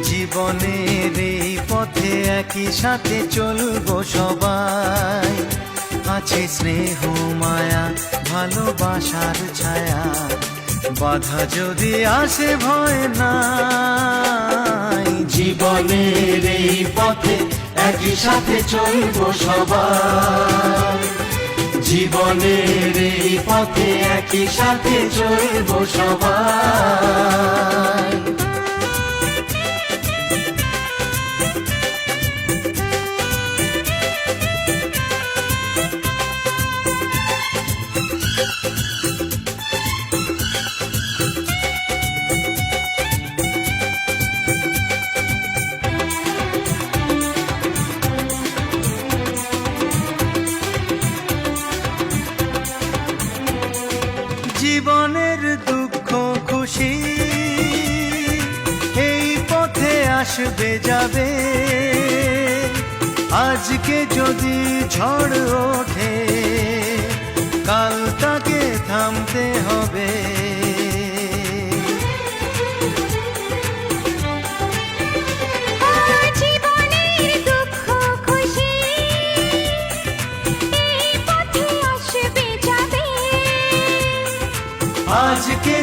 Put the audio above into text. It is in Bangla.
জীবনের এই পথে একই সাথে চলবো সবাই। আছে স্নেহ মায়া ভালোবাসার ছায়া, বাধা যদি আসে ভয় নাই। জীবনের এই পথে একই সাথে চলবো সবাই। জীবনের এই পথে একই সাথে চলবো সবাই। জীবনের দুঃখ খুশি এই পথে আসবে যাবে। আজকে যদি ঝড় ওঠে কাল তাকে থামতে হবে। আজকে